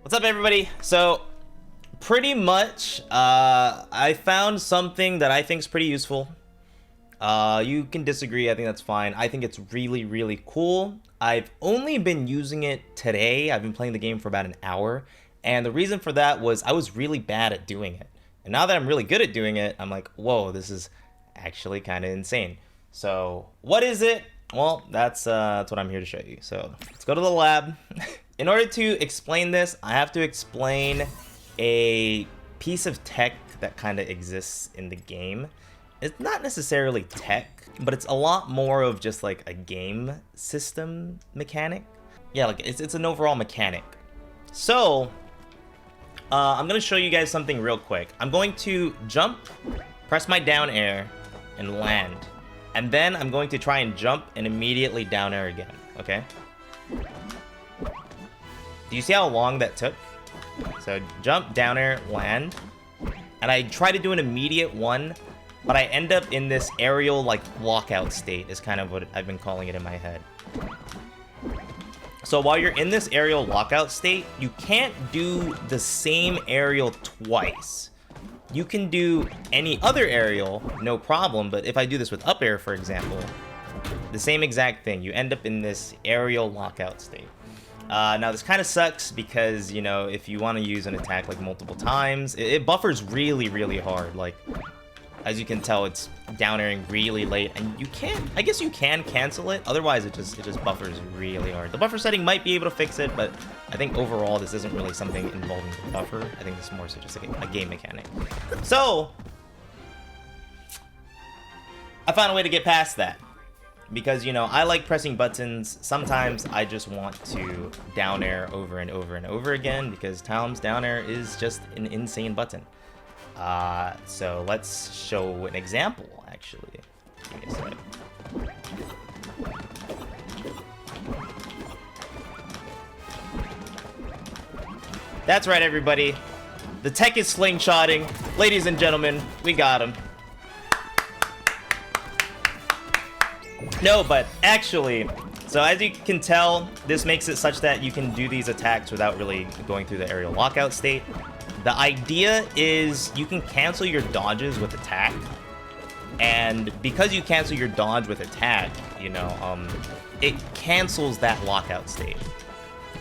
What's up, everybody? So pretty much I found something that I think is pretty useful. You can disagree, I think that's fine. I think it's really cool. I've only been using it today. I've been playing the game for about an hour, and the reason for that was I was really bad at doing it. And now that I'm really good at doing it, I'm like, whoa, this is actually kind of insane. So what is it? Well, that's what I'm here to show you. So let's go to the lab. In order to explain this, I have to explain a piece of tech that kind of exists in the game. It's not necessarily tech, but it's a lot more of just like a game system mechanic. Yeah, like it's an overall mechanic. So I'm gonna show you guys something real quick. I'm going to jump, press my down air, and land. And then I'm going to try and jump and immediately down air again, okay? Do you see how long that took? So jump, down air, land. And I try to do an immediate one, but I end up in this aerial like lockout state is kind of what I've been calling it in my head. So while you're in this aerial lockout state, you can't do the same aerial twice. You can do any other aerial, no problem, but if I do this with up air, for example, the same exact thing. You end up in this aerial lockout state. Now this kind of sucks because, you know, if you want to use an attack like multiple times, it buffers really hard. Like, as you can tell, it's down airing really late, and you can't, I guess you can cancel it, otherwise it just buffers really hard. The buffer setting might be able to fix it, but I think overall this isn't really something involving the buffer. I think this is more so just like a game mechanic. So I found a way to get past that. Because, you know, I like pressing buttons. Sometimes I just want to down air over and over again because Tom's down air is just an insane button. So let's show an example, actually. Give me a sec. That's right, everybody. The tech is slingshotting. Ladies and gentlemen, we got him. No, but actually, so as you can tell, this makes it such that you can do these attacks without really going through the aerial lockout state. The idea is you can cancel your dodges with attack, and because you cancel your dodge with attack, you know, it cancels that lockout state.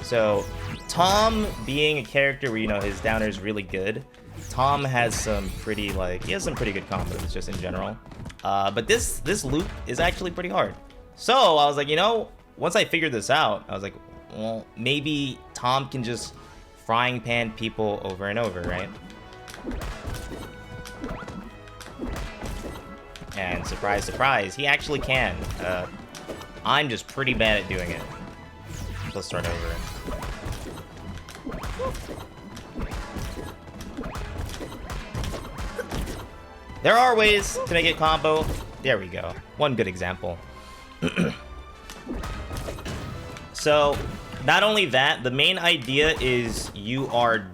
So Tom, being a character where, you know, his down air is really good, Tom has some pretty, like, he has some pretty good combos just in general. But this loop is actually pretty hard. So I was like, you know, once I figured this out, I was like, well, maybe Tom can just frying pan people over and over, right? And surprise, surprise, he actually can. I'm just pretty bad at doing it. Let's start over. There are ways to make it combo. There we go. One good example. So, not only that, the main idea is you are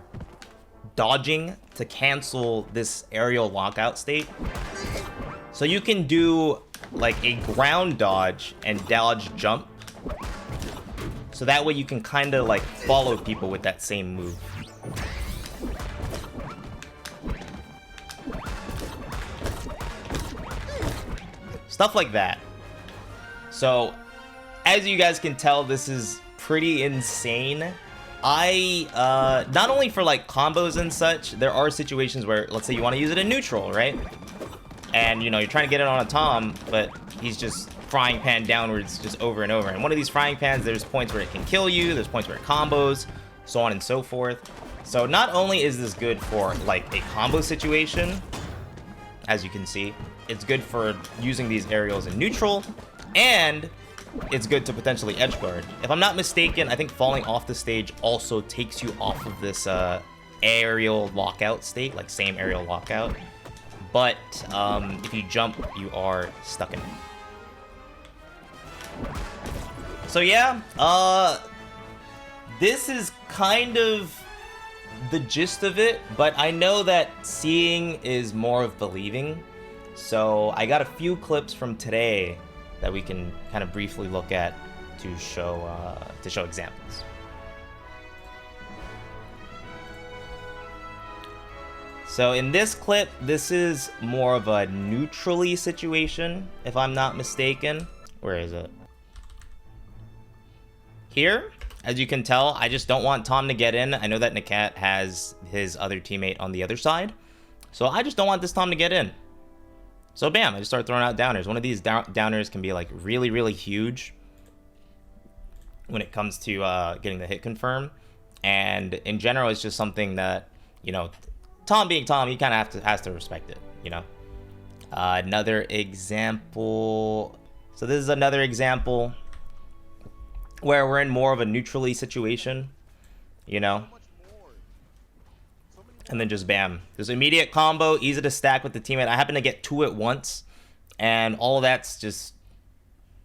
dodging to cancel this aerial lockout state. So you can do like a ground dodge and dodge jump. So that way you can kind of like follow people with that same move. Stuff like that. So, as you guys can tell, this is pretty insane. Not only for like combos and such, there are situations where, let's say you want to use it in neutral, right? And, you know, you're trying to get it on a Tom, but he's just frying pan downwards just over and over. And one of these frying pans, there's points where it can kill you, there's points where it combos, so on and so forth. So not only is this good for like a combo situation, as you can see, it's good for using these aerials in neutral, and it's good to potentially edgeguard. If I'm not mistaken, I think falling off the stage also takes you off of this aerial lockout state, like same aerial lockout. But if you jump, you are stuck in it. So yeah, this is kind of the gist of it, but I know that seeing is more of believing. So I got a few clips from today that we can kind of briefly look at to show examples. So in this clip, this is more of a neutrally situation, if I'm not mistaken. Where is it? Here, as you can tell, I just don't want Tom to get in. I know that Nakat has his other teammate on the other side. So I just don't want this Tom to get in. So bam, I just start throwing out downers. One of these downers can be like really, really huge when it comes to getting the hit confirm. And in general, it's just something that, you know, Tom being Tom, he kind of has to respect it, you know. Another example. So this is another example where we're in more of a neutrally situation, you know. And then just bam. There's immediate combo, easy to stack with the teammate. I happen to get 2 at once. And all of that's just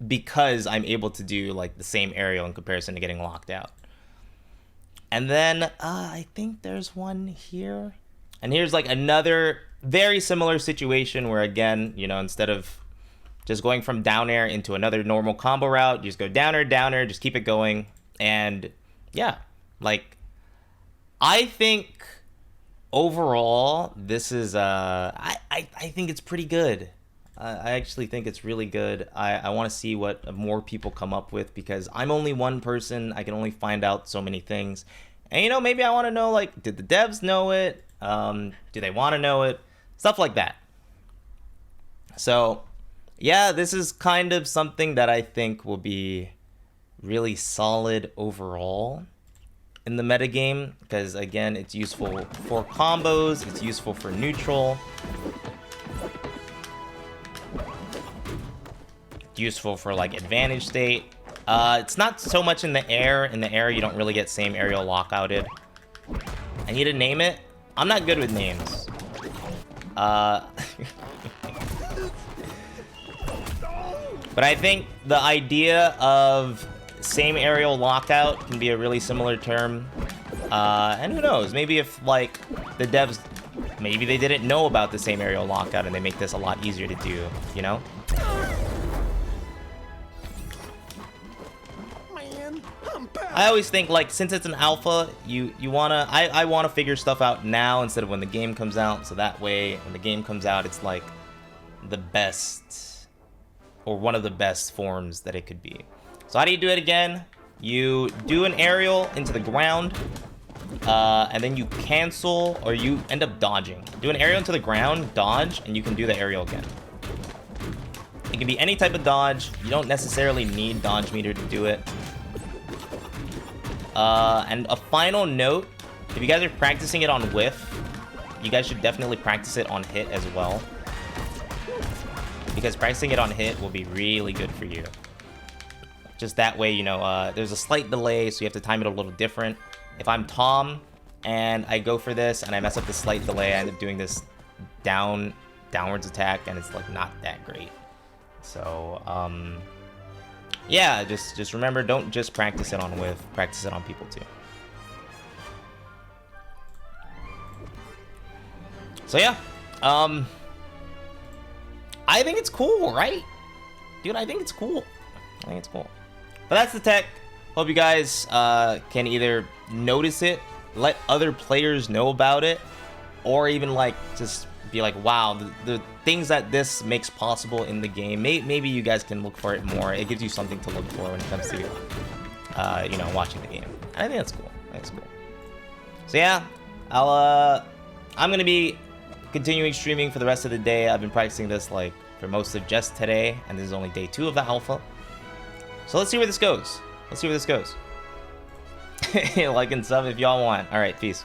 because I'm able to do like the same aerial in comparison to getting locked out. And then I think there's one here. And here's like another very similar situation where, again, you know, instead of just going from down air into another normal combo route, you just go down air, just keep it going. And yeah, like I think overall this is I think it's pretty good. I actually think it's really good. I want to see what more people come up with, because I'm only one person. I can only find out so many things. And, you know, maybe I want to know, like, did the devs know it? Do they want to know it? Stuff like that. So, yeah, this is kind of something that I think will be really solid overall in the metagame, because, again, it's useful for combos. It's useful for neutral. Useful for like advantage state. It's not so much in the air. In the air, you don't really get same aerial lockouted. I need to name it. I'm not good with names. But I think the idea of same aerial lockout can be a really similar term. And who knows? Maybe if like the devs, maybe they didn't know about the same aerial lockout and they make this a lot easier to do, you know? I always think, like, since it's an alpha, I wanna figure stuff out now instead of when the game comes out, so that way when the game comes out, it's like the best, or one of the best forms that it could be. So how do you do it again? You do an aerial into the ground, and then you cancel, or you end up dodging. Do an aerial into the ground, dodge, and you can do the aerial again. It can be any type of dodge. You don't necessarily need dodge meter to do it. And a final note, if you guys are practicing it on whiff, you guys should definitely practice it on hit as well, because practicing it on hit will be really good for you. Just that way, you know, there's a slight delay, so you have to time it a little different. If I'm Tom and I go for this and I mess up the slight delay, I end up doing this downwards attack, and it's like not that great. So yeah, just remember, don't just practice it on whiff, practice it on people too. So yeah, I think it's cool, right? Dude, I think it's cool. I think it's cool. But that's the tech. Hope you guys can either notice it, let other players know about it, or even like just be like, wow, the things that this makes possible in the game. Maybe you guys can look for it more. It gives you something to look for when it comes to, you know, watching the game. And I think that's cool. That's cool. So yeah, I'm gonna be continuing streaming for the rest of the day. I've been practicing this like for most of just today, and this is only day 2 of the alpha. So let's see where this goes. Let's see where this goes. Like and sub if y'all want. All right, peace.